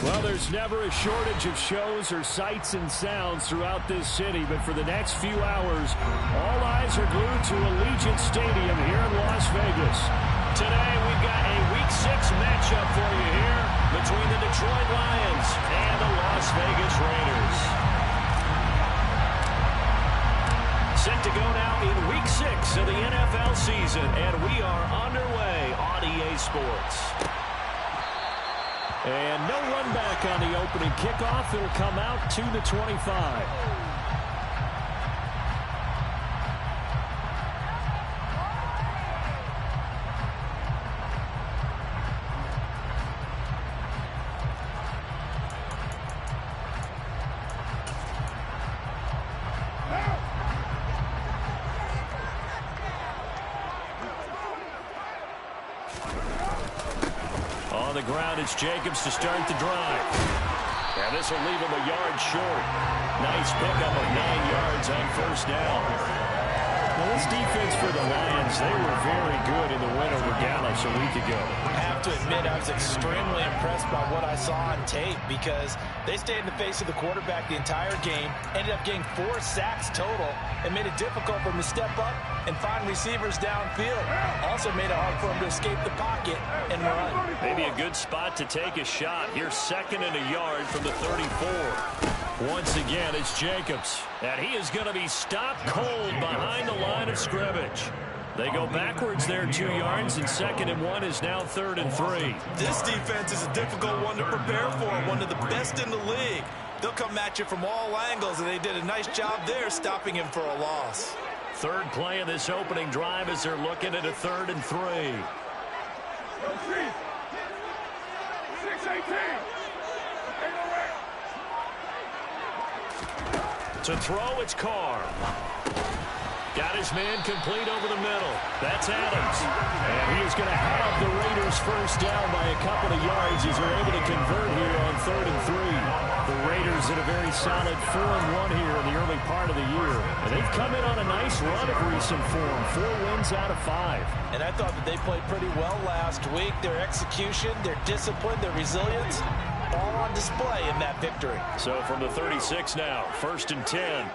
Well, there's never a shortage of shows or sights and sounds throughout this city, but for the next few hours, all eyes are glued to Allegiant Stadium here in Las Vegas. Today, we've got a Week 6 matchup for you here between the Detroit Lions and the Las Vegas Raiders. Set to go now in Week 6 of the NFL season, and we are underway on EA Sports. And no run back on the opening kickoff. It'll come out to the 25. On the ground, it's Jacobs to start the drive. And this will leave him a yard short. Nice pickup of 9 yards on first down. Well, this defense for the Lions, they were very good in the win over Dallas a week ago. I have to admit, I was extremely impressed by what I saw on tape because they stayed in the face of the quarterback the entire game, ended up getting 4 sacks total, and made it difficult for him to step up and find receivers downfield. Also made it hard for him to escape the pocket and run. Maybe a good spot to take a shot. Here's 2nd and a yard from the 34. Once again, it's Jacobs. And he is going to be stopped cold behind the line of scrimmage. They go backwards there 2 yards, and 2nd and 1 is now 3rd and 3. This defense is a difficult one to prepare for, one of the best in the league. They'll come at you from all angles, and they did a nice job there stopping him for a loss. Third play of this opening drive as they're looking at a 3rd and 3. 6-18. To throw, it's Carr. Got his man complete over the middle. That's Adams. And he is going to have the Raiders first down by a couple of yards as they're able to convert here on 3rd and 3. The Raiders in a very solid 4-1 here in the early part of the year. And they've come in on a nice run of recent form. 4 wins out of 5. And I thought that they played pretty well last week. Their execution, their discipline, their resilience, all on display in that victory. So from the 36 now, 1st and 10.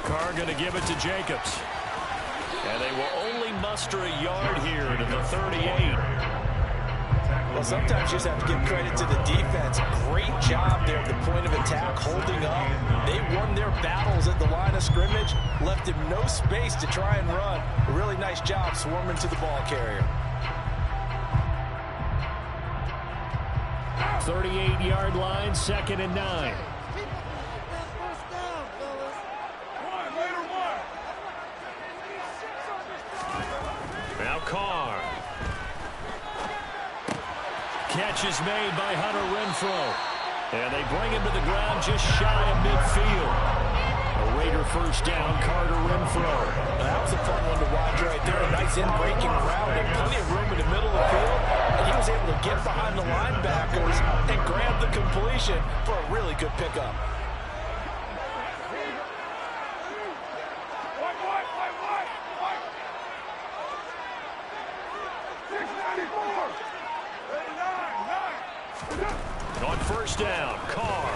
Carr going to give it to Jacobs. And they will only muster a yard here to the 38. Well, sometimes you just have to give credit to the defense. Great job there at the point of attack, holding up. They won their battles at the line of scrimmage, left him no space to try and run. A really nice job swarming to the ball carrier. 38-yard line, 2nd and 9. Now Carr. Catch is made by Hunter Renfrow. And they bring him to the ground just shy of midfield. A Raider first down, Carter Renfrow. That was a fun one to watch right there. A nice in-breaking route and plenty of room in the middle of the field. And he was able to get behind the linebackers and grab the completion for a really good pickup. On first down, Carr.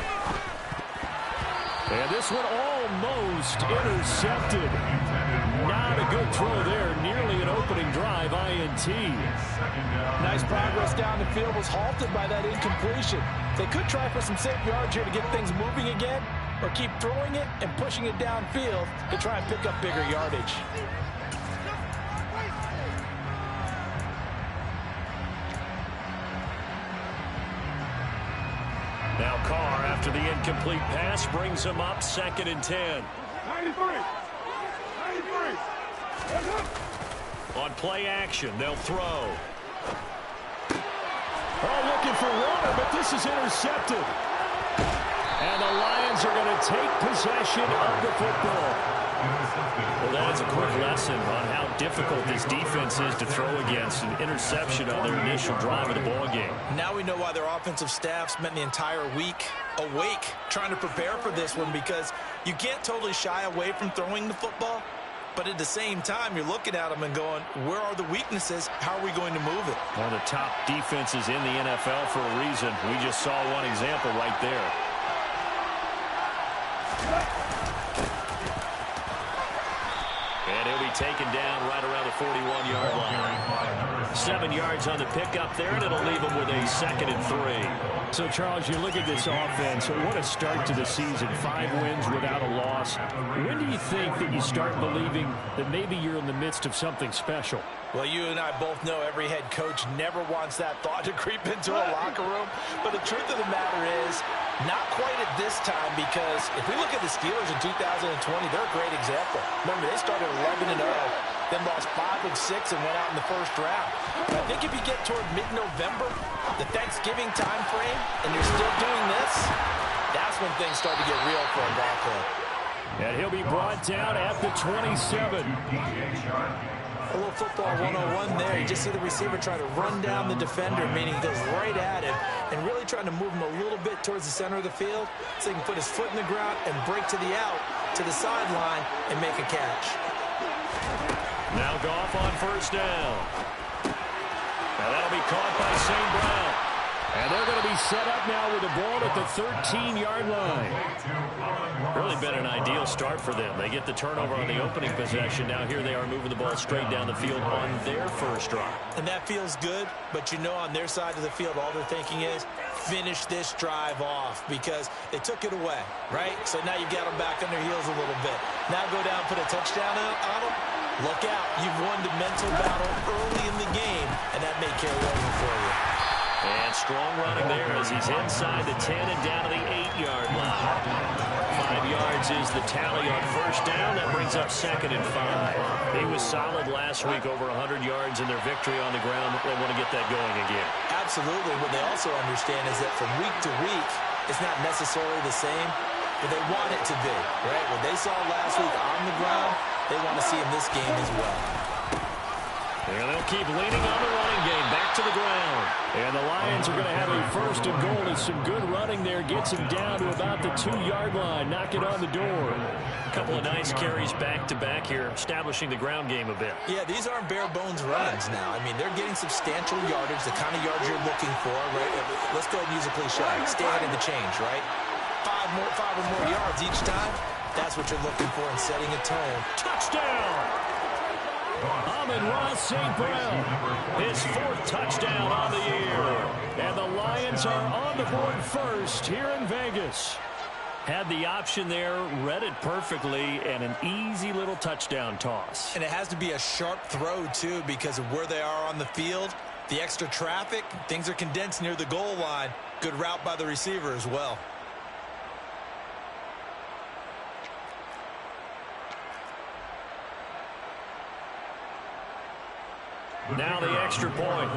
And this one almost intercepted. Not a good throw there. Nearly an opening drive, INT. Nice progress down the field, was halted by that incompletion. They could try for some safe yards here to get things moving again, or keep throwing it and pushing it downfield to try and pick up bigger yardage. Now Carr, after the incomplete pass, brings him up 2nd and 10. 93. On play action, they'll throw. Oh, looking for Warner, but this is intercepted. And the Lions are going to take possession of the football. Well, that is a quick lesson on how difficult this defense is to throw against. An interception on their initial drive of the ballgame. Now we know why their offensive staff spent the entire week awake trying to prepare for this one, because you can't totally shy away from throwing the football. But at the same time, you're looking at them and going, where are the weaknesses? How are we going to move it? One of the top defenses in the NFL for a reason. We just saw one example right there. And he'll be taken down right around the 41-yard line. 7 yards on the pickup there, and it'll leave him with a 2nd and 3. So, Charles, you look at this offense. What a start to the season. 5 wins without a loss. When do you think that you start believing that maybe you're in the midst of something special? Well, you and I both know every head coach never wants that thought to creep into a locker room. But the truth of the matter is, not quite at this time, because if we look at the Steelers in 2020, they're a great example. Remember, they started 11-0, then lost 5 of 6 and went out in the first round. But I think if you get toward mid-November, the Thanksgiving time frame, and you're still doing this, that's when things start to get real for a ball club. And he'll be brought down at the 27. A little football 101 there. You just see the receiver try to run down the defender, meaning he goes right at him, and really trying to move him a little bit towards the center of the field so he can put his foot in the ground and break to the out, to the sideline, and make a catch. Now Goff on first down. Now that'll be caught by St. Brown. And they're going to be set up now with the ball at the 13-yard line. Really been an ideal start for them. They get the turnover on the opening possession. Now here they are moving the ball straight down the field on their first drive. And that feels good, but you know on their side of the field all they're thinking is finish this drive off because they took it away, right? So now you've got them back on their heels a little bit. Now go down, put a touchdown on them. Look out. You've won the mental battle early in the game, and that may carry over for you. And strong running there as he's inside the 10 and down to the 8-yard line. 5 yards is the tally on first down. That brings up 2nd and 5. He was solid last week, over 100 yards in their victory on the ground. They want to get that going again. Absolutely. What they also understand is that from week to week, it's not necessarily the same, but they want it to be, right? What they saw last week on the ground, they want to see in this game as well. And they'll keep leaning on the running game. Back to the ground. And the Lions are going to have a 1st and goal. It's some good running there. Gets him down to about the 2-yard line. Knock it on the door. A couple of nice carries back-to-back here, establishing the ground game a bit. Yeah, these aren't bare-bones runs now. I mean, they're getting substantial yardage, the kind of yards you're looking for, right? Let's go ahead and use a cliche. Stay ahead of the change, right? 5 or more yards each time. That's what you're looking for in setting a tone. Touchdown! Amon-Ra St. Brown, his 4th touchdown on the year. And the Lions are on the board first here in Vegas. Had the option there, read it perfectly, and an easy little touchdown toss. And it has to be a sharp throw, too, because of where they are on the field. The extra traffic, things are condensed near the goal line. Good route by the receiver as well. Now the extra point.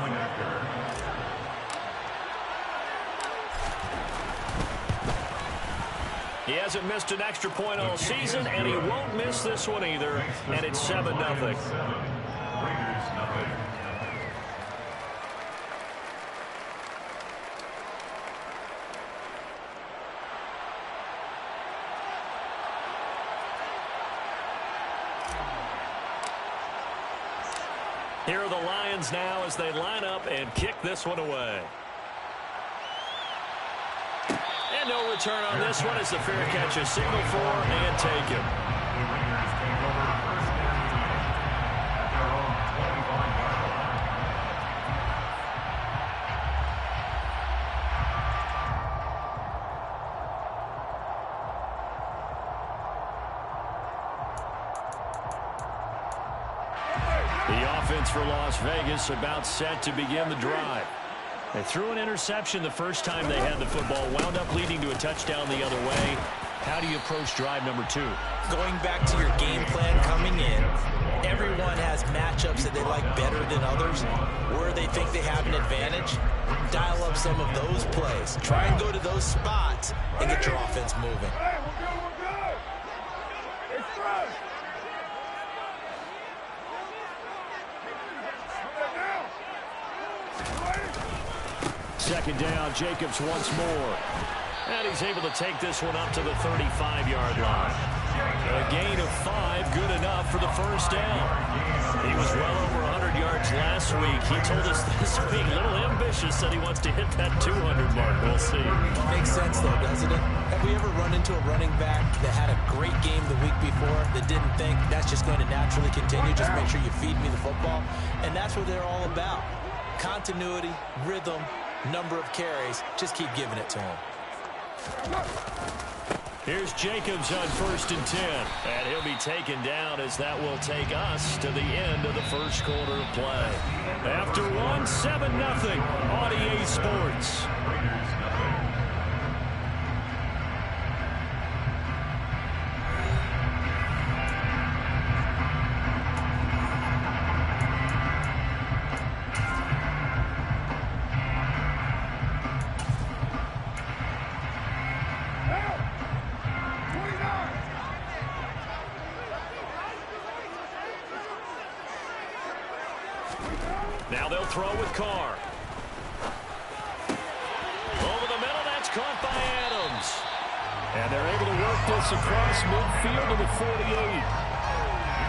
He hasn't missed an extra point all season, and he won't miss this one either. And it's 7-0. Here are the Lions now as they line up and kick this one away. And no return on this one as the fair catch is signaled for and taken. The offense for Las Vegas about set to begin the drive. They threw an interception the first time they had the football, wound up leading to a touchdown the other way. How do you approach drive number 2? Going back to your game plan coming in, everyone has matchups that they like better than others. Where they think they have an advantage, dial up some of those plays. Try and go to those spots and get your offense moving. Second down, Jacobs once more. And he's able to take this one up to the 35-yard line. A gain of 5, good enough for the first down. He was well over 100 yards last week. He told us this week, a little ambitious, that he wants to hit that 200 mark. We'll see. Makes sense, though, doesn't it? Have we ever run into a running back that had a great game the week before that didn't think that's just going to naturally continue? Just make sure you feed me the football. And that's what they're all about. Continuity, rhythm, number of carries. Just keep giving it to him. Here's Jacobs on 1st and 10. And he'll be taken down as that will take us to the end of the first quarter of play. After one, 7-0 on EA Sports. Now they'll throw with Carr. Over the middle, that's caught by Adams. And they're able to work this across midfield to the 48.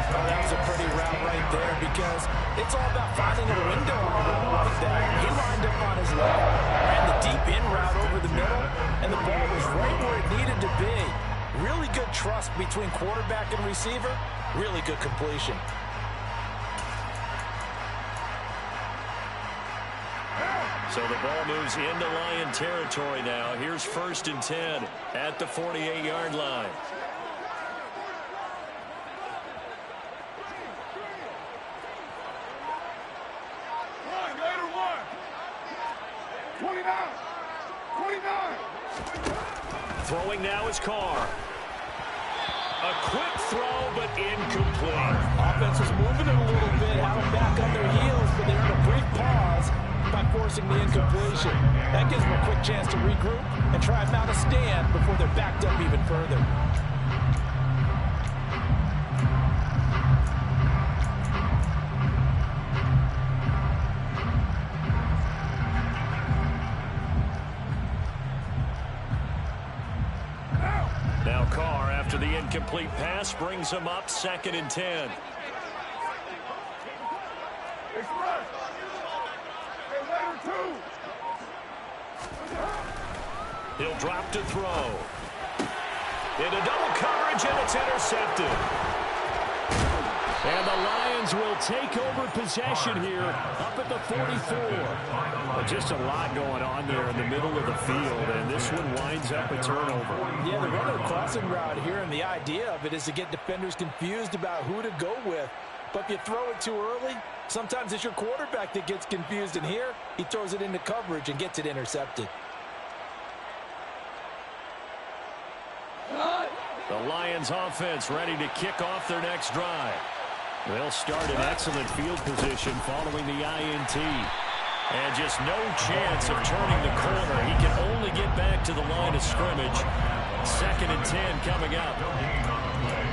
Oh, that was a pretty route right there because it's all about finding a window on a route like that. He lined up on his left, ran the deep in route over the middle, and the ball was right where it needed to be. Really good trust between quarterback and receiver. Really good completion. So the ball moves into Lion territory now. Here's 1st and 10 at the 48-yard line. Throwing now is Carr. A quick throw, but incomplete. Offense was moving it a little bit, had them back on their heels, but they're in a brief pause by forcing the incompletion. That gives them a quick chance to regroup and try and mount a stand before they're backed up even further. Now Carr, after the incomplete pass, brings him up 2nd and 10. He'll drop to throw. Into double coverage, and it's intercepted. And the Lions will take over possession here up at the 44. Well, just a lot going on there in the middle of the field, and this one winds up a turnover. Yeah, they're running a crossing route here, and the idea of it is to get defenders confused about who to go with. But if you throw it too early, sometimes it's your quarterback that gets confused, and here he throws it into coverage and gets it intercepted. The Lions offense ready to kick off their next drive. They'll start in excellent field position following the INT. And just no chance of turning the corner. He can only get back to the line of scrimmage. 2nd and 10 coming up.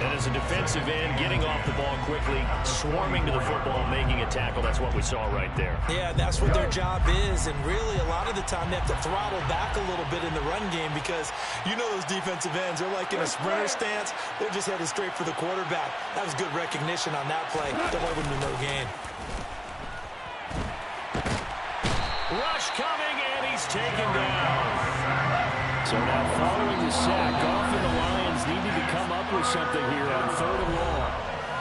And as a defensive end, getting off the ball quickly, swarming to the football, making a tackle. That's what we saw right there. Yeah, that's what their job is. And really, a lot of the time, they have to throttle back a little bit in the run game because you know those defensive ends, they're like in a sprinter stance. They're just headed straight for the quarterback. That was good recognition on that play. That would have been no gain. Rush coming, and he's taken down. So now following the sack, often the Lions needed to come up with something here on 3rd and long.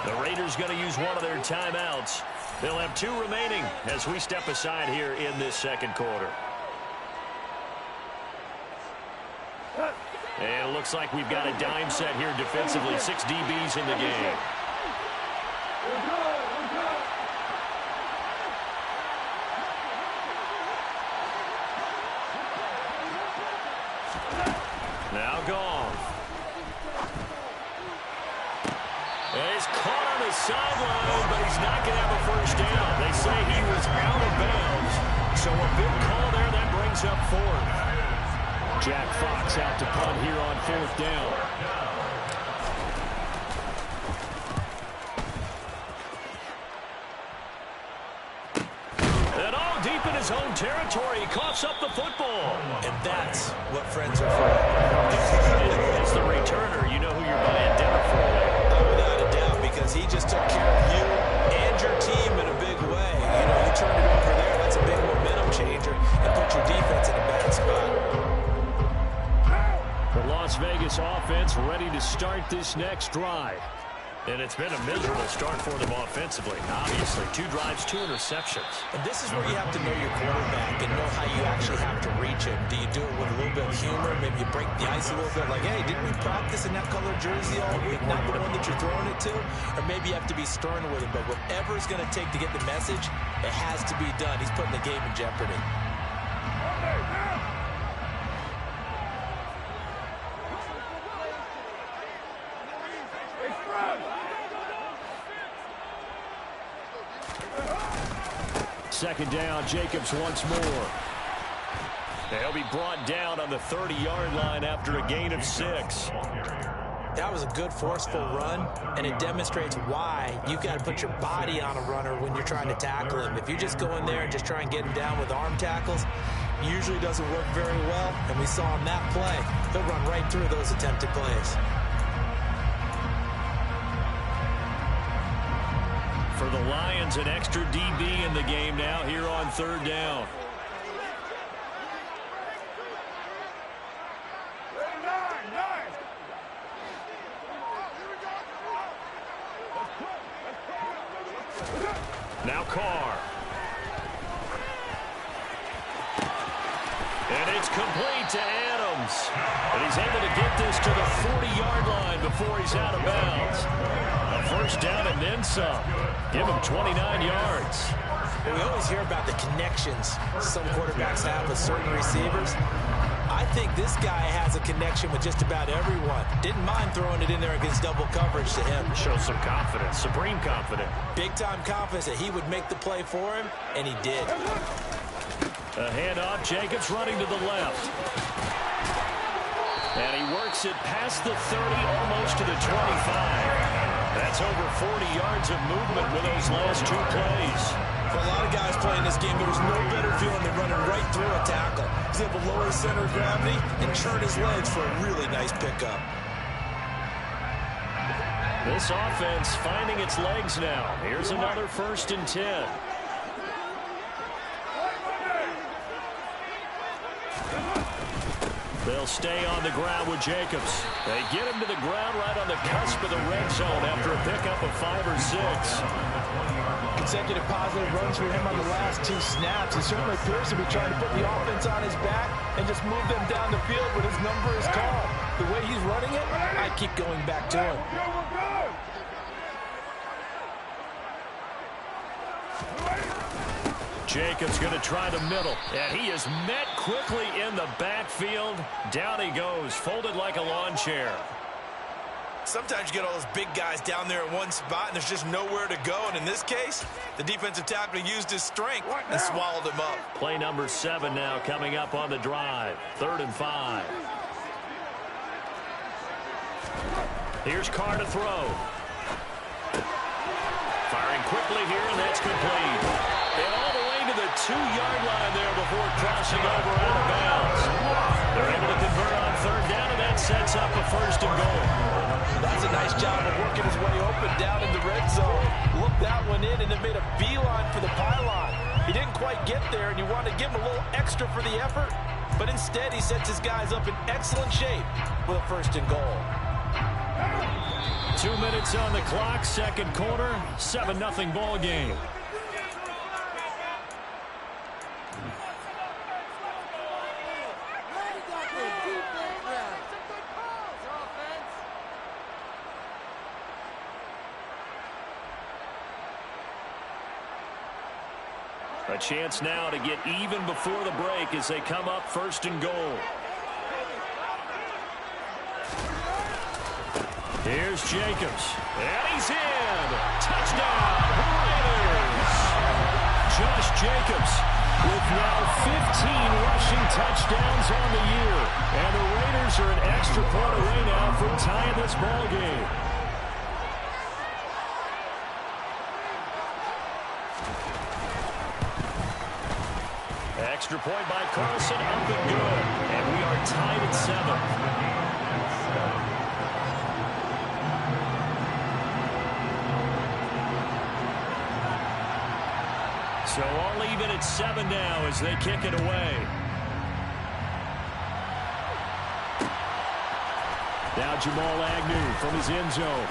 The Raiders going to use one of their timeouts. They'll have 2 remaining as we step aside here in this 2nd quarter. And it looks like we've got a dime set here defensively. 6 DBs in the game. Now gone. And he's caught on the sideline, but he's not going to have a first down. They say he was out of bounds. So a big call there. That brings up 4th. Jack Fox out to punt here on 4th down. And all deep in his own territory, he coughs up the football. And that's what friends are for. As the returner, you know who you're going to identify Las Vegas offense ready to start this next drive. And it's been a miserable start for them offensively. Obviously, 2 drives, 2 interceptions. And this is where you have to know your quarterback and know how you actually have to reach him. Do you do it with a little bit of humor? Maybe you break the ice a little bit, like, hey, didn't we practice in that color jersey all week? Not the one that you're throwing it to? Or maybe you have to be stern with him. But whatever it's going to take to get the message, it has to be done. He's putting the game in jeopardy. Second down, Jacobs once more. They'll be brought down on the 30-yard line after a gain of 6. That was a good, forceful run, and it demonstrates why you've got to put your body on a runner when you're trying to tackle him. If you just go in there and just try and get him down with arm tackles, usually doesn't work very well, and we saw on that play, he'll run right through those attempted plays. For the Lions, an extra DB in the game now here on 3rd down. Now Carr. And it's complete to Adams. And he's able to get this to the 40-yard line before he's out of bounds. A first down and then some. Give him 29 yards. Well, we always hear about the connections some quarterbacks have with certain receivers. I think this guy has a connection with just about everyone. Didn't mind throwing it in there against double coverage to him. Shows some confidence, supreme confidence. Big-time confidence that he would make the play for him, and he did. A handoff, Jacobs running to the left. And he works it past the 30, almost to the 25. That's over 40 yards of movement with those last 2 plays. For a lot of guys playing this game, there's no better feeling than running right through a tackle. He's able to lower his center of gravity and churn his legs for a really nice pickup. This offense finding its legs now. Here's another 1st and 10. They'll stay on the ground with Jacobs. They get him to the ground right on the cusp of the red zone after a pickup of 5 or 6. Consecutive positive runs for him on the last 2 snaps. He certainly appears to be trying to put the offense on his back and just move them down the field when his number is called. The way he's running it, I keep going back to him. Jacobs going to try the middle, and he is met quickly in the backfield. Down he goes, folded like a lawn chair. Sometimes you get all those big guys down there in one spot, and there's just nowhere to go. And in this case, the defensive tackle used his strength and swallowed him up. Play number 7 now coming up on the drive. 3rd and 5. Here's Carr to throw. Firing quickly here, and that's complete. And all the way to the 2-yard line there before crossing over out of bounds. They're able to convert on 3rd down, and that sets up a 1st and goal. That's a nice job of working his way open down in the red zone. Looked that one in and then made a beeline for the pylon. He didn't quite get there, and you want to give him a little extra for the effort, but instead he sets his guys up in excellent shape with a 1st and goal. 2 minutes on the clock, 2nd quarter, 7-0 ball game. A chance now to get even before the break as they come up 1st and goal. Here's Jacobs, and he's in. Touchdown, Raiders. Josh Jacobs with now 15 rushing touchdowns on the year. And the Raiders are an extra point away now from tying this ball game. Extra point by Carlson, up and good. And we are tied at 7. So all even at 7 now as they kick it away. Now Jamal Agnew from his end zone.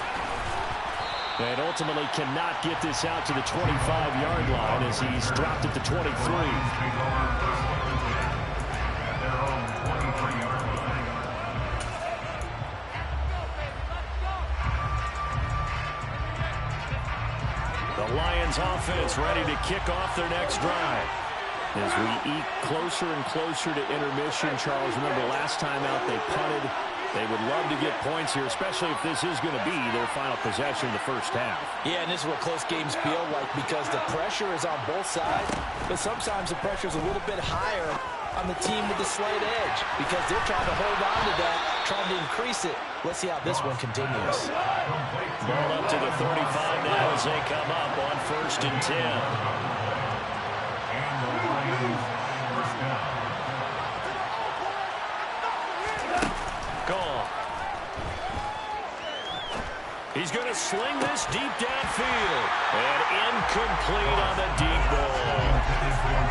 And ultimately cannot get this out to the 25-yard line as he's dropped at the 23. The Lions offense ready to kick off their next drive. As we eke closer and closer to intermission, Charles, remember last time out they punted. They would love to get points here, especially if this is going to be their final possession in the first half. Yeah, and this is what close games feel like because the pressure is on both sides, but sometimes the pressure is a little bit higher on the team with the slight edge because they're trying to hold on to that, trying to increase it. Let's see how this one continues. Ball up to the 35 now as they come up on 1st and 10. He's going to sling this deep downfield. And incomplete on the deep ball.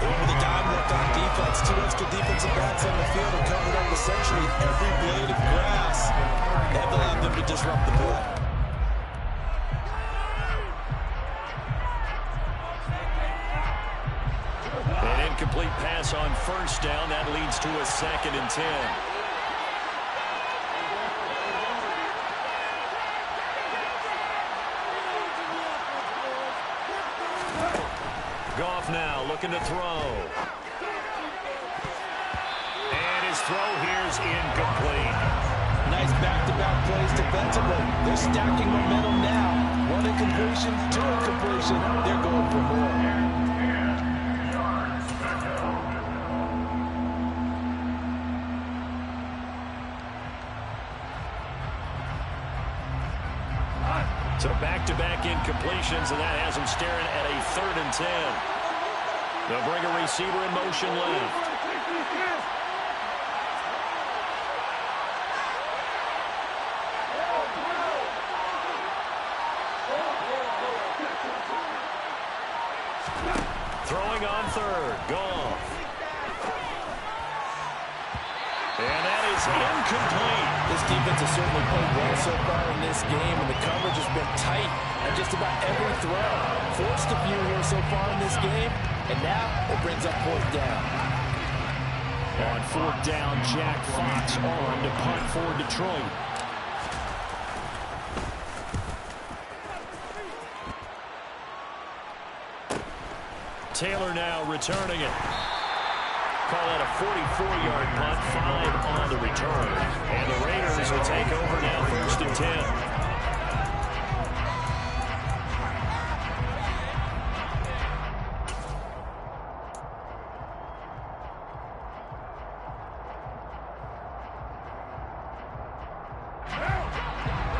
Over the dime look on defense. 2 extra defensive backs on the field and covered up essentially every blade of grass. That allowed them to disrupt the play. An incomplete pass on 1st down. That leads to a 2nd and 10. Goff now looking to throw. And his throw here is incomplete. Nice back-to-back plays defensively. They're stacking momentum now. 1 incompletion, 2 incompletion. They're going for more. So back-to-back incompletions, and that has him staring at a 3rd and 10. They'll bring a receiver in motion left. Throwing on 3rd, Goff. And that is incomplete. This defense has certainly played well so far in this game, and the coverage has been tight on just about every throw. Forced a few here so far in this game, and now it brings up 4th down. On 4th down, Jack Fox on to punt for Detroit. Taylor now returning it. Call that a 44-yard punt, 5 on the return. And the Raiders will take over now, 1st and 10.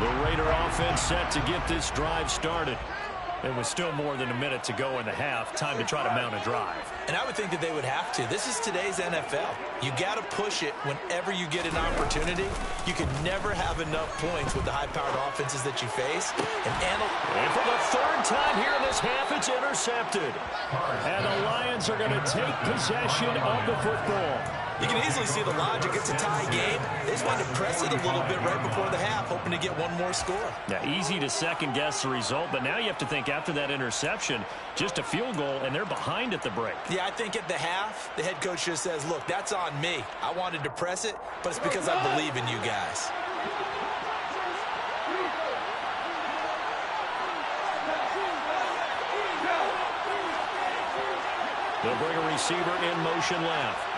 The Raider offense set to get this drive started. It was still more than a minute to go in the half. Time to try to mount a drive. And I would think that they would have to. This is today's NFL. You got to push it whenever you get an opportunity. You can never have enough points with the high-powered offenses that you face. And for the 3rd time here in this half, it's intercepted. And the Lions are going to take possession of the football. You can easily see the logic. It's a tie game. They just wanted to press it a little bit right before the half, hoping to get one more score. Yeah, easy to second-guess the result, but now you have to think after that interception, just a field goal, and they're behind at the break. Yeah, I think at the half, the head coach just says, look, that's on me. I wanted to press it, but it's because I believe in you guys. They'll bring a receiver in motion left.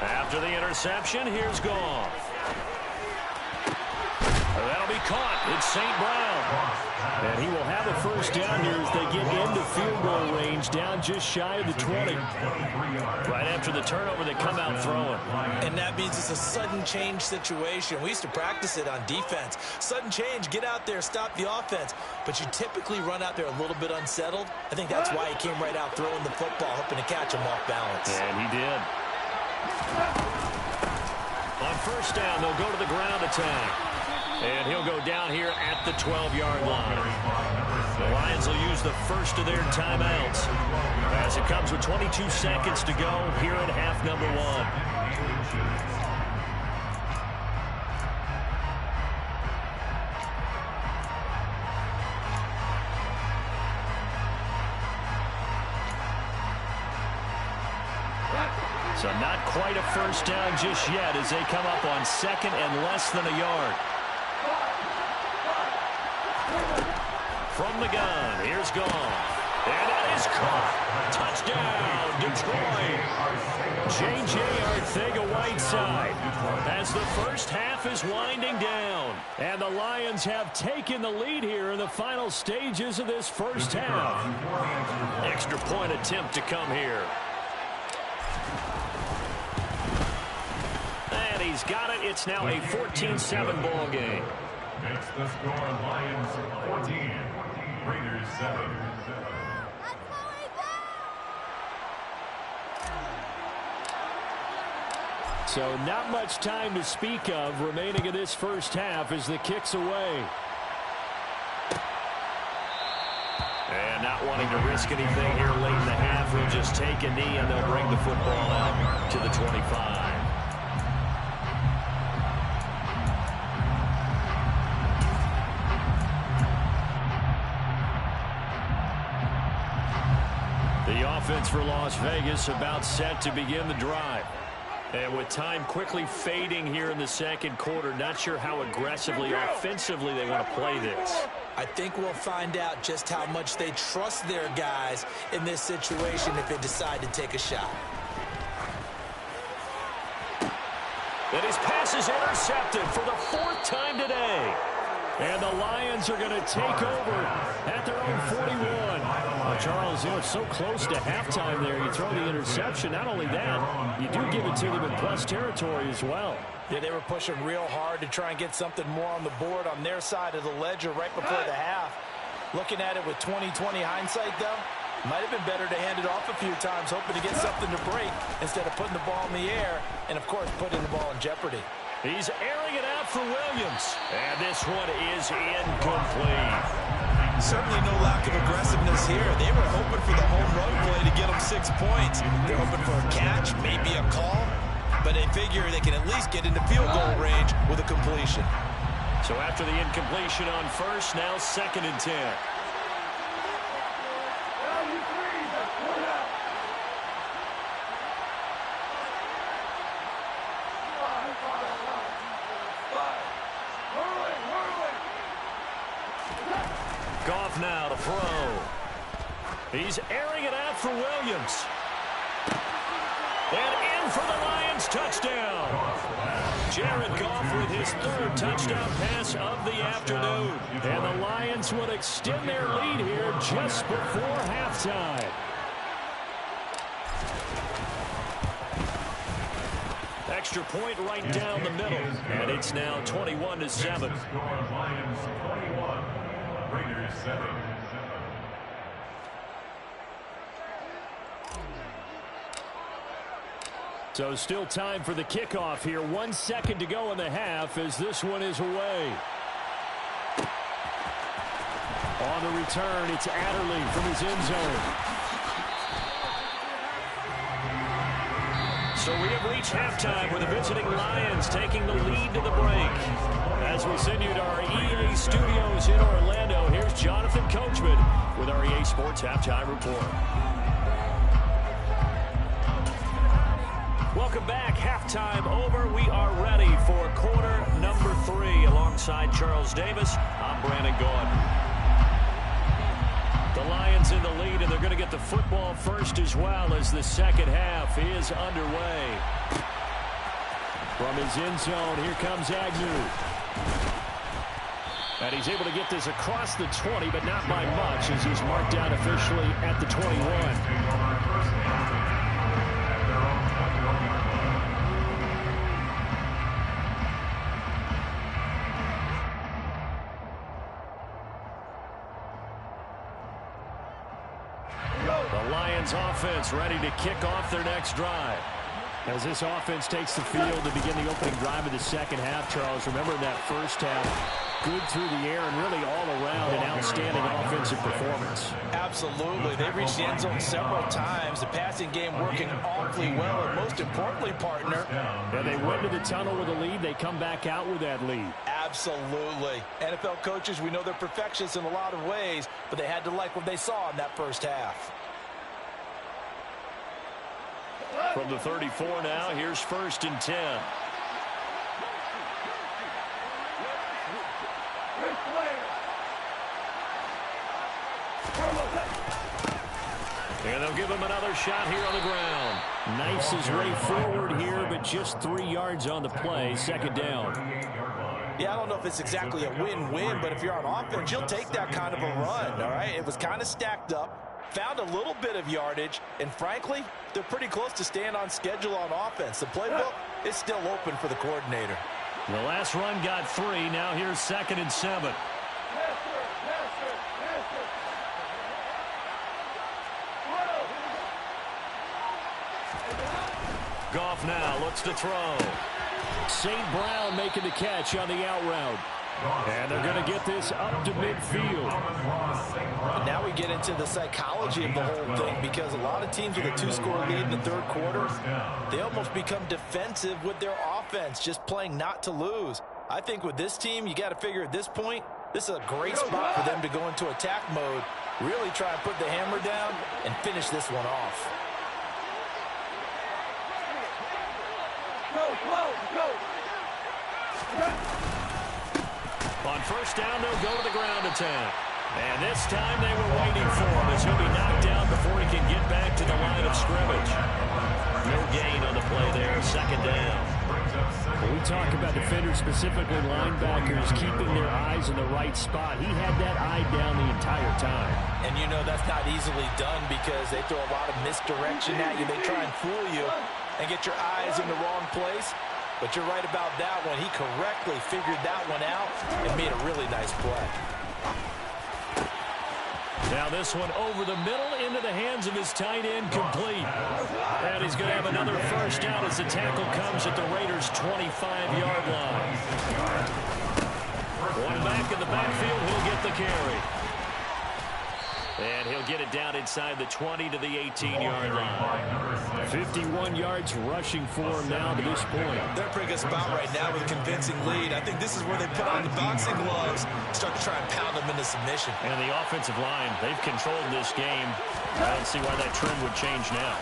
After the interception, here's Goff. That'll be caught. It's St. Brown. And he will have a 1st down here as they get into field goal range, down just shy of the 20. Right after the turnover, they come out throwing. And that means it's a sudden change situation. We used to practice it on defense. Sudden change, get out there, stop the offense. But you typically run out there a little bit unsettled. I think that's why he came right out throwing the football, hoping to catch him off balance. And he did. On 1st down, they'll go to the ground attack. And he'll go down here at the 12-yard line. The Lions will use the first of their timeouts as it comes with 22 seconds to go here in half number one. So not quite a first down just yet as they come up on second and less than a yard. From the gun, here's Goff. And that is caught. Touchdown, Detroit. J.J. Arcega-Whiteside as the first half is winding down. And the Lions have taken the lead here in the final stages of this first half. Extra point attempt to come here. And he's got it. It's now a 14-7 ball game. Makes the score Lions 14, Raiders 7. So not much time to speak of remaining in this first half as the kick's away. And not wanting to risk anything here late in the half, we'll just take a knee and they'll bring the football out to the 25. The offense for Las Vegas about set to begin the drive. And with time quickly fading here in the second quarter, not sure how aggressively, offensively they want to play this. I think we'll find out just how much they trust their guys in this situation if they decide to take a shot. And his pass is intercepted for the fourth time today. And the Lions are going to take over at their own 41. Charles, you know, it's so close to halftime there. You throw the interception. Not only that, you do give it to them in plus territory as well. Yeah, they were pushing real hard to try and get something more on the board on their side of the ledger right before the half. Looking at it with 20/20 hindsight, though, might have been better to hand it off a few times, hoping to get something to break instead of putting the ball in the air and, of course, putting the ball in jeopardy. He's airing it out for Williams. And this one is incomplete. Certainly no lack of aggressiveness here. They were hoping for the home run play to get them 6 points. They're hoping for a catch, maybe a call, but they figure they can at least get into field goal range with a completion. So after the incompletion on first, now 2nd and 10. Goff now to throw. He's airing it out for Williams. And in for the Lions touchdown. Jared Goff with his 3rd touchdown pass of the afternoon. And the Lions will extend their lead here just before halftime. Extra point right down the middle. And it's now 21-7. Lions 21, Raiders 7. So still time for the kickoff here. 1 second to go in the half as this one is away. On the return, it's Adderley from his end zone. So we have reached halftime with the visiting Lions taking the lead to the break. As we send you to our EA studios in Orlando, here's Jonathan Coachman with our EA Sports Halftime Report. Welcome back. Halftime over. We are ready for quarter number 3. Alongside Charles Davis, I'm Brandon Gordon. The Lions in the lead, and they're going to get the football first as well as the second half is underway. From his end zone, here comes Agnew. And he's able to get this across the 20, but not by much as he's marked down officially at the 21. Offense ready to kick off their next drive. As this offense takes the field to begin the opening drive of the second half, Charles, remember in that first half, good through the air and really all around an outstanding offensive performance. Absolutely. They've reached the end zone several times. The passing game working awfully well. And most importantly, partner, and they went to the tunnel with a lead. They come back out with that lead. Absolutely. NFL coaches, we know they're perfectionists in a lot of ways, but they had to like what they saw in that first half. From the 34 now, here's 1st and 10. And they'll give him another shot here on the ground. Knifes his way forward here, but just 3 yards on the play. 2nd down. Yeah, I don't know if it's exactly a win-win, but if you're on offense, you'll take that kind of a run, all right? It was kind of stacked up, found a little bit of yardage, and frankly, they're pretty close to staying on schedule on offense. The playbook is still open for the coordinator. The last run got 3. Now here's 2nd and 7. Goff now looks to throw. St. Brown making the catch on the out route. And they're going to get this up to midfield. And now we get into the psychology of the whole thing, because a lot of teams with a 2-score lead in the 3rd quarter, they almost become defensive with their offense, just playing not to lose. I think with this team, you got to figure at this point, this is a great spot for them to go into attack mode, really try and put the hammer down and finish this one off. On 1st down, they'll go to the ground attack. And this time they were waiting for him, as he'll be knocked down before he can get back to the line of scrimmage. No gain on the play there, 2nd down. When we talk about defenders, specifically linebackers, keeping their eyes in the right spot, he had that eye down the entire time. And you know that's not easily done, because they throw a lot of misdirection at you. They try and fool you and get your eyes in the wrong place. But you're right about that one. He correctly figured that one out and made a really nice play. Now this one over the middle into the hands of his tight end, complete. And he's going to have another 1st down as the tackle comes at the Raiders' 25-yard line. One back in the backfield, he'll get the carry. And he'll get it down inside the 20 to the 18-yard line. 51 yards rushing for him now to this point. They're a pretty good spot right now with a convincing lead. I think this is where they put on the boxing gloves, start to try and pound them into submission. And the offensive line, they've controlled this game. I don't see why that trend would change now.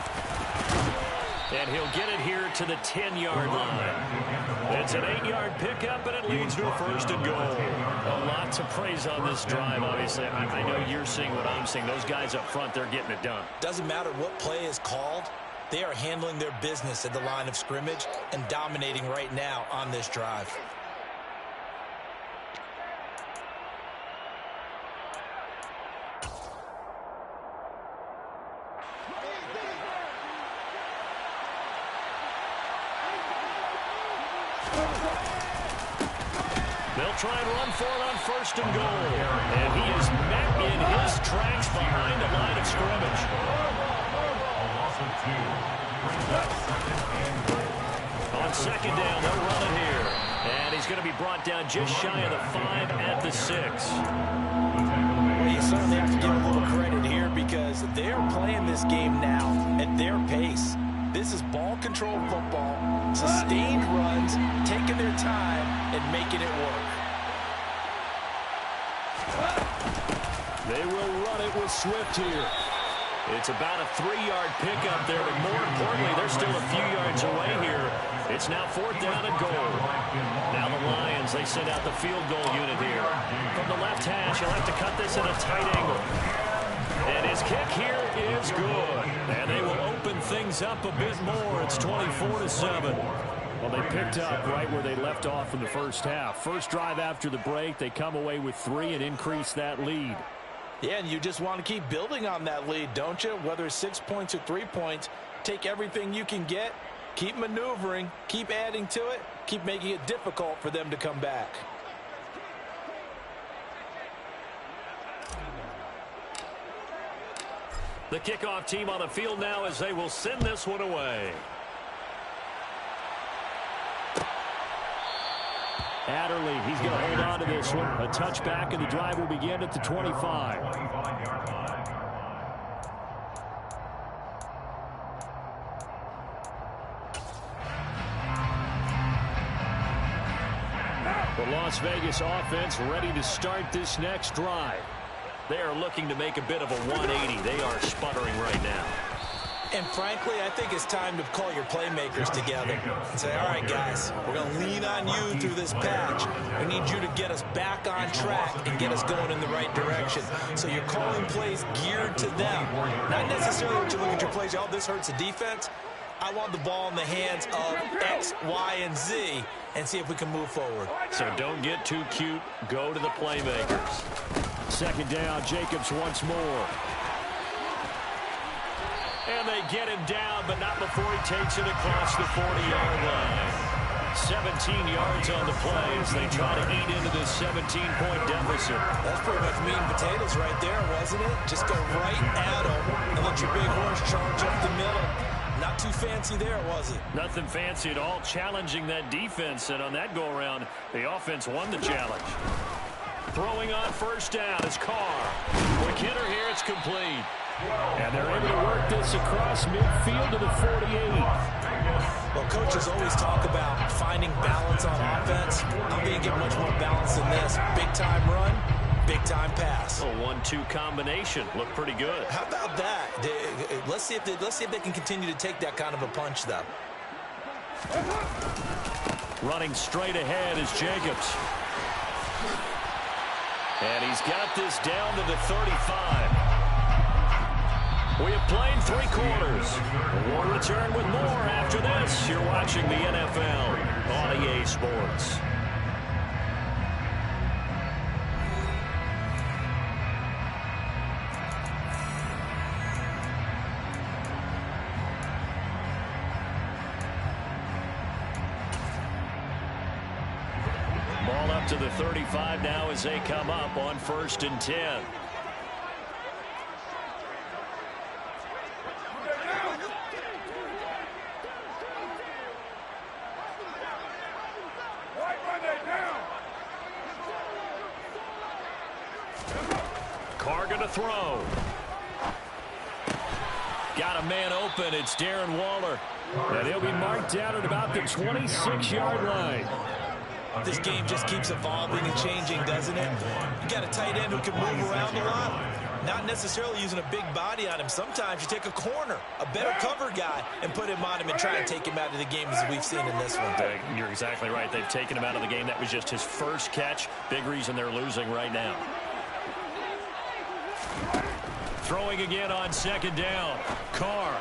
And he'll get it here to the 10-yard line. It's an 8-yard pickup, and it leads to a 1st and goal. A lot to praise on this drive, obviously. I know you're seeing what I'm seeing. Those guys up front, they're getting it done. Doesn't matter what play is called. They are handling their business at the line of scrimmage and dominating right now on this drive. They'll try and run for it on 1st and goal. And he is met in his tracks behind the line of scrimmage. On 2nd down, they'll run it here. And he's going to be brought down just shy of the 5 at the 6. Well, you certainly have to give a little credit here, because they're playing this game now at their pace. This is ball control football, sustained runs, taking their time and making it work. They will run it with Swift here. It's about a 3-yard pickup there, but more importantly, they're still a few yards away here. It's now 4th down and goal. Now the Lions, they send out the field goal unit here. From the left hash, he'll have to cut this at a tight angle. And his kick here is good. And they will open things up a bit more. It's 24-7. Well, they picked up right where they left off in the first half. First drive after the break, they come away with 3 and increase that lead. Yeah, and you just want to keep building on that lead, don't you? Whether it's 6 points or 3 points, take everything you can get, keep maneuvering, keep adding to it, keep making it difficult for them to come back. The kickoff team on the field now as they will send this one away. Adderley, he's going to hold on to this one. A touchback, and the drive will begin at the 25. The Las Vegas offense ready to start this next drive. They are looking to make a bit of a 180. They are sputtering right now. And frankly, I think it's time to call your playmakers together and say, all right, guys, we're going to lean on you through this patch. We need you to get us back on track and get us going in the right direction. So you're calling plays geared to them. Not necessarily what you look at your plays, oh, this hurts the defense. I want the ball in the hands of X, Y, and Z and see if we can move forward. So don't get too cute. Go to the playmakers. Second down, Jacobs once more. And they get him down, but not before he takes it across the 40-yard line. 17 yards on the play as they try to eat into this 17-point deficit. That's pretty much meat and potatoes right there, wasn't it? Just go right at them and let your big horse charge up the middle. Not too fancy there, was it? Nothing fancy at all, challenging that defense. And on that go-around, the offense won the challenge. Throwing on first down is Carr. Quick hitter here, it's complete. And they're able to work this across midfield to the 48. Well, coaches always talk about finding balance on offense. I'm going to get much more balance than this. Big-time run, big-time pass. A 1-2 combination. Look pretty good. How about that? Let's see if they can continue to take that kind of a punch, though. Running straight ahead is Jacobs. And he's got this down to the 35. We have played 3 quarters. We'll return with more after this. You're watching the NFL on EA Sports. Ball up to the 35 now as they come up on 1st and 10. Carr going to throw. Got a man open. It's Darren Waller. And he'll be marked down at about the 26-yard line. This game just keeps evolving and changing, doesn't it? You got a tight end who can move around a lot. Not necessarily using a big body on him. Sometimes you take a corner, a better cover guy, and put him on him and try and take him out of the game as we've seen in this one. You're exactly right. They've taken him out of the game. That was just his first catch. Big reason they're losing right now. Throwing again on 2nd down. Carr.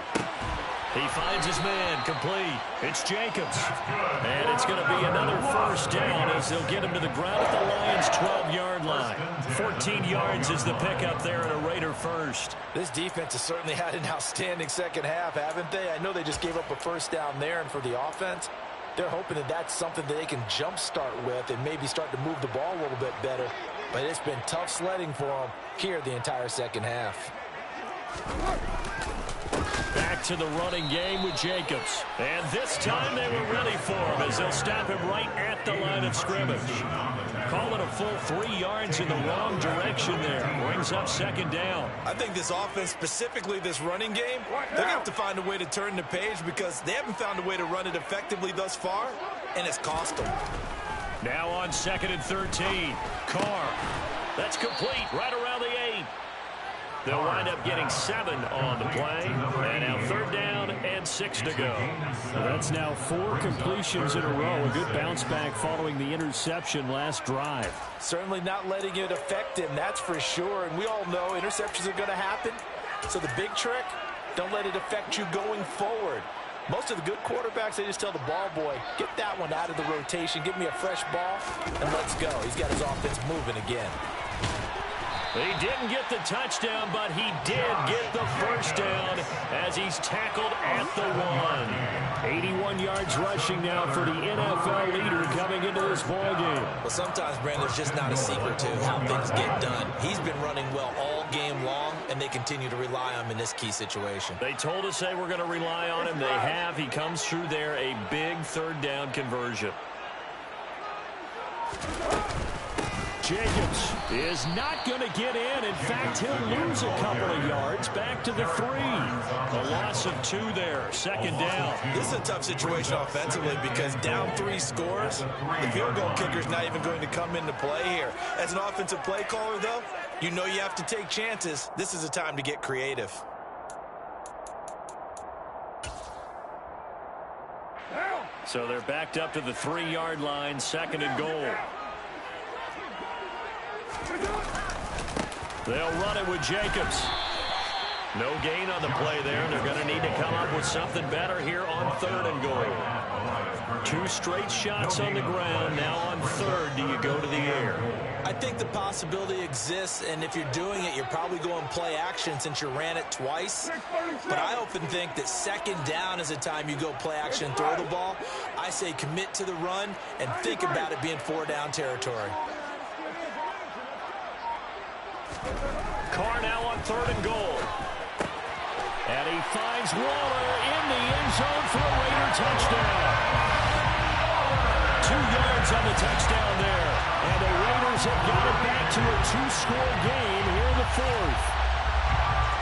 He finds his man, complete. It's Jacobs. And it's going to be another 1st down as they'll get him to the ground at the Lions' 12-yard line. 14 yards is the pickup there at a Raider first. This defense has certainly had an outstanding second half, haven't they? I know they just gave up a 1st down there, and for the offense, they're hoping that that's something that they can jumpstart with and maybe start to move the ball a little bit better. But it's been tough sledding for them here the entire second half. Back to the running game with Jacobs. And this time they were ready for him as they'll stop him right at the line of scrimmage. Call it a full 3 yards in the wrong direction there. Brings up 2nd down. I think this offense, specifically this running game, they're going to have to find a way to turn the page because they haven't found a way to run it effectively thus far, and it's cost them. Now on 2nd and 13. Carr. That's complete right around the 8. They'll wind up getting 7 on the play. And now 3rd down and 6 to go. That's now 4 completions in a row. A good bounce back following the interception last drive. Certainly not letting it affect him, that's for sure. And we all know interceptions are going to happen. So the big trick, don't let it affect you going forward. Most of the good quarterbacks, they just tell the ball boy, get that one out of the rotation, give me a fresh ball, and let's go. He's got his offense moving again. He didn't get the touchdown, but he did get the 1st down as he's tackled at the 1. 81 yards rushing now for the NFL leader coming into this ballgame. Well, sometimes, Brandon, there's just not a secret to how things get done. He's been running well all game long, and they continue to rely on him in this key situation. They told us they were going to rely on him. They have. He comes through there, a big 3rd down conversion. Jacobs is not going to get in. In fact, he'll lose a couple of yards back to the 3. A loss of 2 there. Second down. This is a tough situation offensively because down 3 scores, the field goal kicker's not even going to come into play here. As an offensive play caller, though, you know you have to take chances. This is a time to get creative. So they're backed up to the 3-yard line, second and goal. They'll run it with Jacobs. No gain on the play there. They're going to need to come up with something better here on 3rd and goal. 2 straight shots on the ground. Now on 3rd, do you go to the air? I think the possibility exists, and if you're doing it, you're probably going play action since you ran it twice. But I often think that 2nd down is a time you go play action and throw the ball. I say commit to the run and think about it being 4-down territory. Carr now on 3rd and goal. And he finds Waller in the end zone for a Raider touchdown. 2 yards on the touchdown there. And the Raiders have got it back to a 2-score game here in the 4th.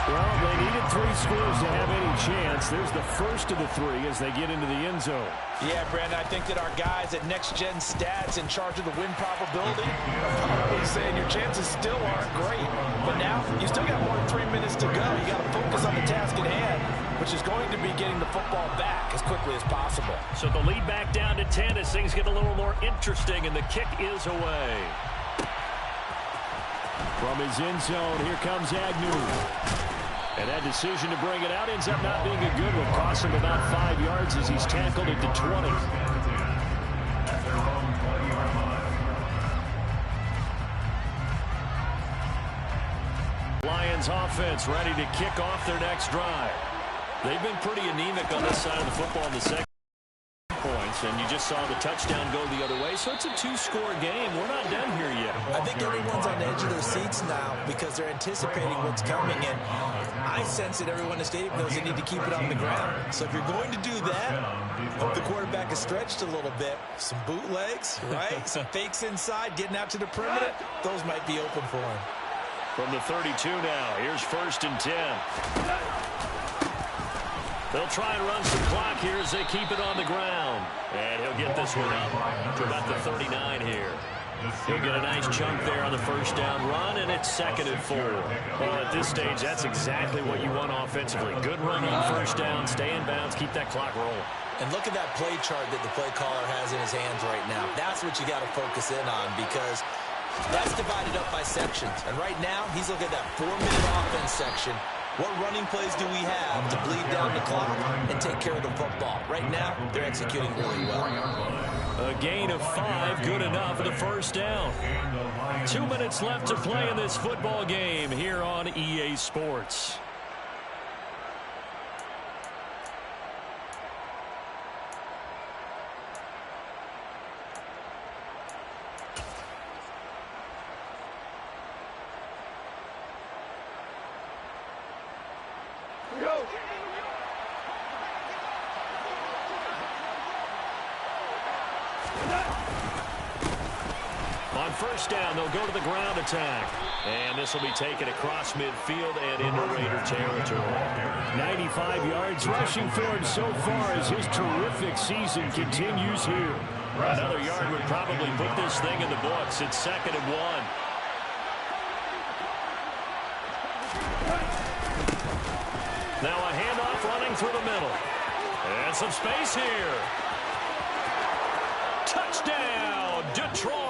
Well, they needed 3 scores to have any chance. There's the first of the 3 as they get into the end zone. Yeah, Brandon, I think that our guys at Next Gen Stats in charge of the win probability are probably saying your chances still aren't great. But now, you still got more than 3 minutes to go. You got to focus on the task at hand, which is going to be getting the football back as quickly as possible. So the lead back down to 10 as things get a little more interesting, and the kick is away. From his end zone, here comes Agnew. And that decision to bring it out ends up not being a good one. Costs him about 5 yards as he's tackled at the 20. Lions offense ready to kick off their next drive. They've been pretty anemic on this side of the football in the second points, and you just saw the touchdown go the other way. So it's a 2-score game. We're not done here yet. I think everyone's on the edge of their seats now because they're anticipating what's coming, and I sense that everyone in the stadium knows they need to keep it on the ground. So if you're going to do that, hope the quarterback is stretched a little bit. Some bootlegs, right? Some fakes inside, getting out to the perimeter. Those might be open for him. From the 32 now, here's 1st and 10. They'll try and run some clock here as they keep it on the ground. And he'll get this one up to about the 39 here. He'll get a nice chunk there on the 1st down run, and it's 2nd and 4. Well, at this stage, that's exactly what you want offensively. Good run on 1st down, stay in bounds, keep that clock rolling. And look at that play chart that the play caller has in his hands right now. That's what you got to focus in on because that's divided up by sections. And right now, he's looking at that 4-minute offense section. What running plays do we have to bleed down the clock and take care of the football? Right now, they're executing really well. A gain of 5, good enough for the 1st down. 2 minutes left to play in this football game here on EA Sports. On 1st down, they'll go to the ground attack. And this will be taken across midfield and into Raider territory. 95 yards rushing for him so far as his terrific season continues here. Another yard would probably put this thing in the books. It's 2nd and 1. Now a handoff running through the middle. And some space here. Touchdown, Detroit.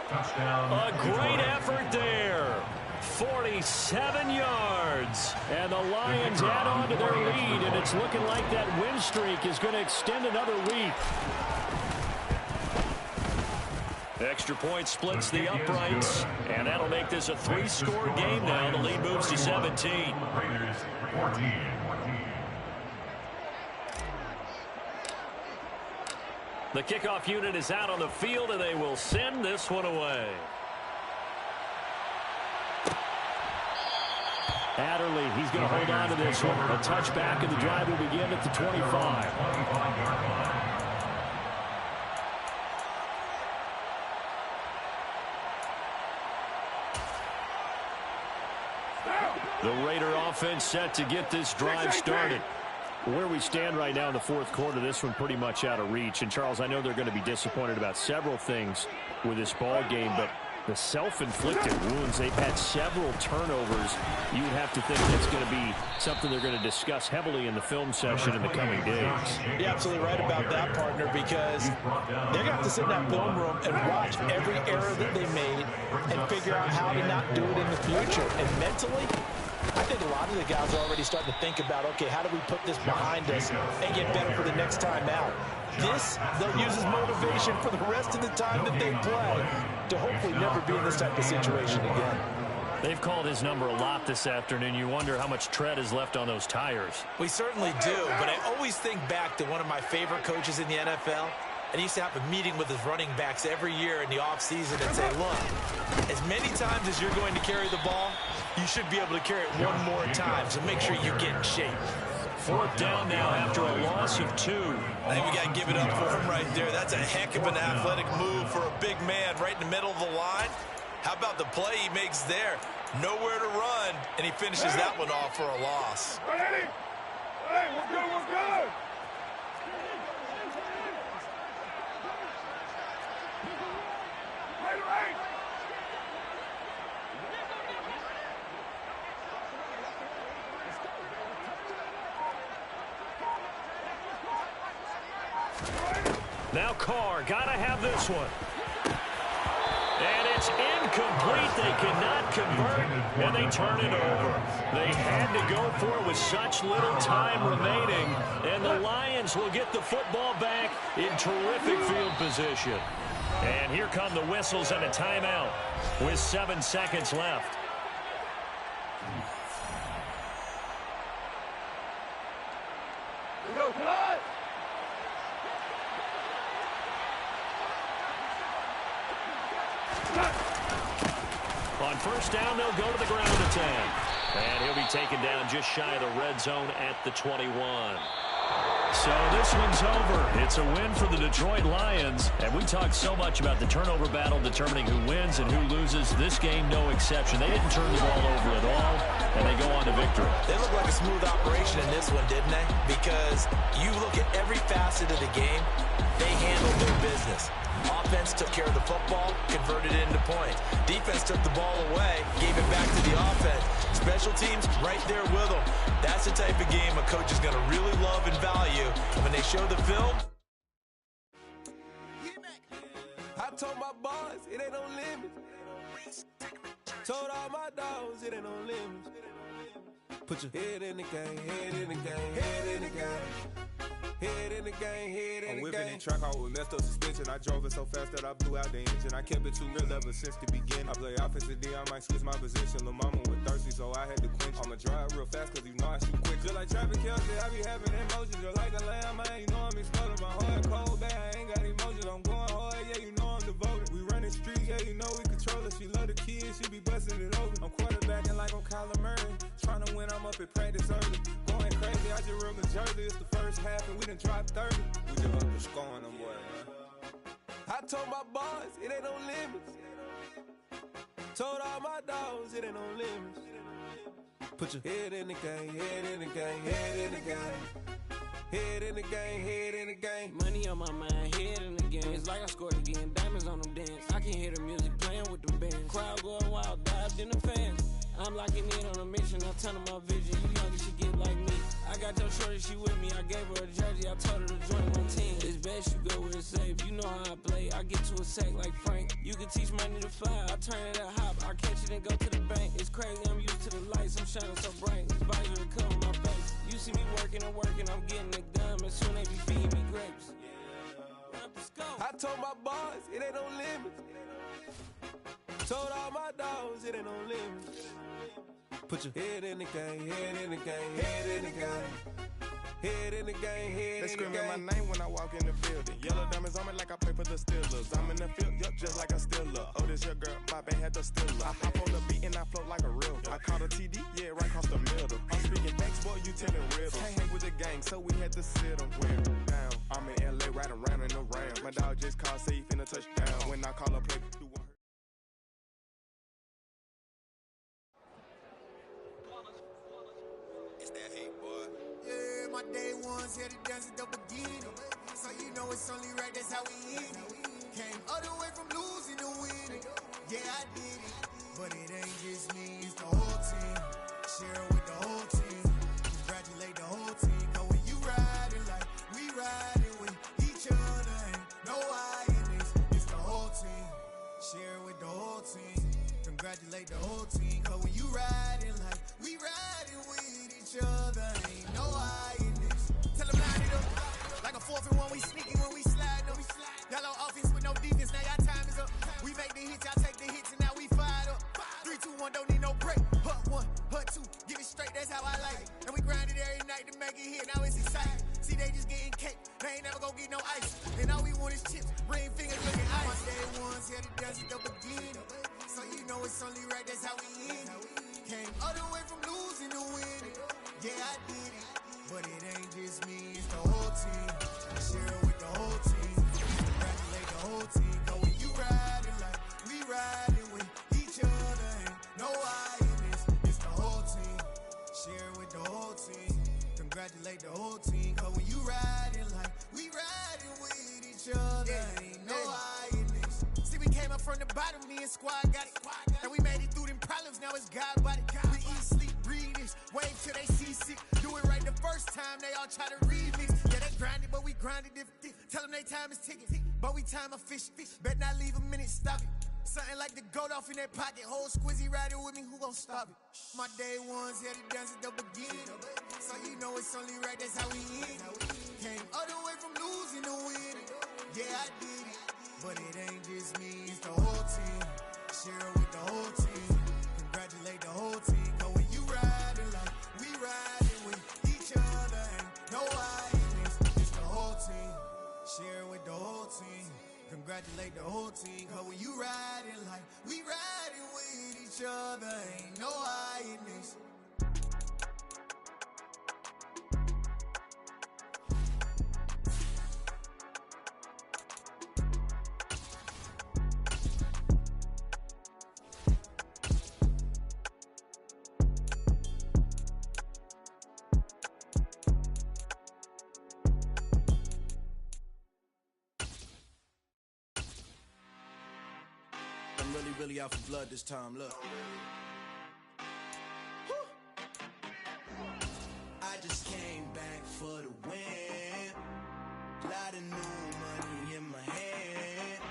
A great effort there. 47 yards. And the Lions add on to their lead, and it's looking like that win streak is going to extend another week. Extra point splits the uprights, and that'll make this a 3-score game now. The lead moves to 17. Raiders 14. The kickoff unit is out on the field, and they will send this one away. Adderley, he's going to hold on to this one. A touchback, and the drive will begin at the 25. The Raider offense set to get this drive started. Where we stand right now in the fourth quarter, this one pretty much out of reach. And, Charles, I know they're going to be disappointed about several things with this ball game, but the self-inflicted wounds, they've had several turnovers. You would have to think that's going to be something they're going to discuss heavily in the film session in the coming days. You're absolutely right about that, partner, because they're going to have to sit in that film room and watch every error that they made and figure out how to not do it in the future. And mentally, I think a lot of the guys are already starting to think about, okay, how do we put this behind us and get better for the next time out? This, they'll use as motivation for the rest of the time that they play to hopefully never be in this type of situation again. They've called his number a lot this afternoon. You wonder how much tread is left on those tires. We certainly do, but I always think back to one of my favorite coaches in the NFL. And he used to have a meeting with his running backs every year in the offseason and say, look, as many times as you're going to carry the ball, you should be able to carry it one more time, so make sure you get in shape. Fourth down now after a loss of 2. I think we got to give it up for him right there. That's a heck of an athletic move for a big man right in the middle of the line. How about the play he makes there? Nowhere to run, and he finishes that one off for a loss. Hey, we're good, we're good. Now Carr, gotta have this one. And it's incomplete. They cannot convert, and they turn it over. They had to go for it with such little time remaining, and the Lions will get the football back in terrific field position. And here come the whistles and a timeout with 7 seconds left. Go, cut! On first down, they'll go to the ground attack. And he'll be taken down just shy of the red zone at the 21. So this one's over. It's a win for the Detroit Lions. And we talked so much about the turnover battle determining who wins and who loses. This game, no exception. They didn't turn the ball over at all, and they go on to victory. They look like a smooth operation in this one, didn't they? Because you look at every facet of the game, they handled their business. Offense took care of the football, converted it into points. Defense took the ball away, gave it back to the offense. Special teams right there with them. That's the type of game a coach is going to really love and value. When they show the film. I told my boys it ain't no limits. Told all my dogs it ain't no limits. Put your head in the game, head in the game, head in the game. Head in the game, head in the game. I'm whipping in track out with messed up suspension. I drove it so fast that I blew out the engine. I kept it too real ever since the beginning. I play offensive D, I might switch my position. Lil' mama was thirsty, so I had to quench. I'ma drive real fast, cause you know I shoot quick. Just like traffic Kelsey, I be having emotions. Just like a lamb, man, you know I'm exploding. My heart cold, bad, I ain't got emotions. I'm going hard, yeah, you know I'm devoted. We running streets, yeah, you know we control it. She love the kids, she be busting it open. I'm quarterbacking like I'm Kyler Murray. Trying to win, I'm up at practice early. Going crazy, I just rode the Jersey. It's the first half, and we done dropped 30. We just up to scoring them, boy, man. I told my boys it ain't no limits. Told all my dogs it ain't no limits. Put your head in the game, head in the game, head in the game. Head in the game, head in the game. Money on my mind, head in the game. It's like I scored again, diamonds on them dance. I can hear the music playing with the band. Crowd going wild, dived in the fans. I'm locking in on a mission, I'm telling my vision. You young, she get like me. I got your shorty, she with me. I gave her a jersey, I told her to join my team. It's best you go where it's safe. You know how I play. I get to a sack like Frank. You can teach money to fly. I turn it at hop. I catch it and go to the bank. It's crazy, I'm used to the lights. I'm shining so bright. This visor will cover my face. You see me working and working. I'm getting it done. And soon they be feeding me grapes. I told my boys it ain't no limits. Told all my dogs it ain't no limits. Put your head in the game, head in the game, head in the game. Head in the game, head in the game. They screaming my name when I walk in the building. Yellow diamonds on me like I play for the Steelers. I'm in the field, yup, just like a Steeler. Oh, this your girl, my band had the Steeler. I hop on the beat and I float like a river. I caught a TD, yeah, right across the middle. I'm speaking thanks, boy, you telling riddles. Can't hang with the gang, so we had to sit them down. I'm in LA, right around in the round. My dog just called, say he finna touchdown. When I call a play, do one. done since the beginning. So you know it's only right, that's how we end it. Came all the way from losing to winning. Yeah, I did it. But it ain't just me, it's the whole team. Share it with the whole team. Congratulate the whole team. Cause when you riding like we riding with each other, ain't no I in this. It's the whole team. Share it with the whole team. Congratulate the whole team. Cause when you riding like we riding with each other, ain't no I in this. Tell them line it up. Like a 4th and 1, we sneaky when we slide up. Y'all on offense with no defense, now y'all time is up. We make the hits, y'all take the hits, and now we fired up. 3, 2, 1, don't need no break. Hut 1, hut 2, give it straight, that's how I like it. And we grind it every night to make it hit, now it's exciting. See, they just getting cake, they ain't never gonna get no ice. And all we want is chips, ring fingers looking ice. My day ones here to dance at the beginning. So you know it's only right, that's how we end it. Came all the way from losing to winning. Yeah, I did it. But it ain't just me, it's the whole team. Share it with the whole team. Congratulate the whole team. Cause when you riding like we riding with each other, ain't no I in this. It's the whole team. Share it with the whole team. Congratulate the whole team. Cause when you riding like we riding with each other, ain't no I in this. See, we came up from the bottom, me and squad got it. And we made it through them problems, now it's God body. We eat, sleep, breathe this, wave till they seasick. Do it right the first time, they all try to remix. Yeah, they grinded, but we grinded different. Tell them they time is ticking, but we time a fish. Bet not leave a minute, stop it. Something like the goat off in their pocket. Whole squizzy riding with me, who gon' stop it? My day ones here to dance at the beginning. So you know it's only right, that's how we end it. Came all the way from losing to winning. Yeah, I did it. But it ain't just me, it's the whole team. Share it with the whole team. Congratulate the whole team. Cause when you riding like we riding with each other, ain't no I in this. It's the whole team. Share it with the whole team. Congratulate the whole team. Cause when you riding like we riding with each other, ain't no I in this. I'm really out for blood this time, look. Woo. I just came back for the win. Lot of new money in my hand.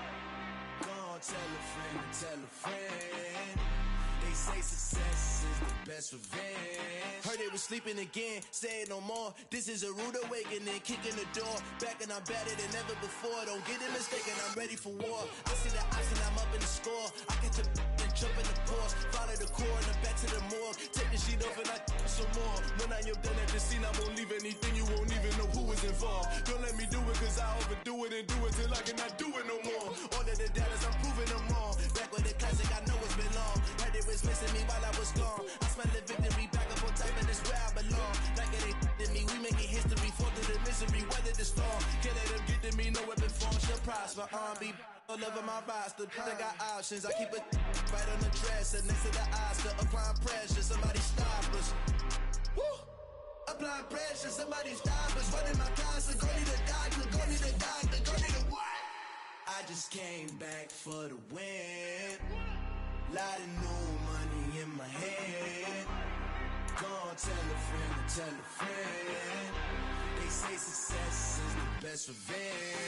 Gonna tell a friend to tell a friend. They say success is the best revenge. Heard they was sleeping again, say it no more. This is a rude awakening, kicking the door. Back and I'm better than ever before. Don't get it mistaken, I'm ready for war. I see the ops and I'm up in the score. I catch a and jump in the pause. Follow the core and then back to the morgue. Take the sheet off and I some more. When I am done at the scene, I won't leave anything. You won't even know who is involved. Don't let me do it cause I overdo it and do it till I cannot do it no more. All of the doubters, I'm proving them wrong. Back with the classic, I know it's been long. Heard it was missing me while I was gone. I smell the victory back up on top and it's where I belong. Like it ain't to me, we making history. Fall through the misery, weather the storm. Can't let them get to me, no weapon form shall prosper. Be all over my roster, I got options. I keep it right on the dresser, next to the Oscar. Applying pressure, somebody stop us. Woo! Applying pressure, somebody stop us. Running my class, go need a doctor, go need a doctor, go need a what? I just came back for the win. Lot of new money in my hand. Gonna tell a friend to tell a friend. They say success is the best revenge.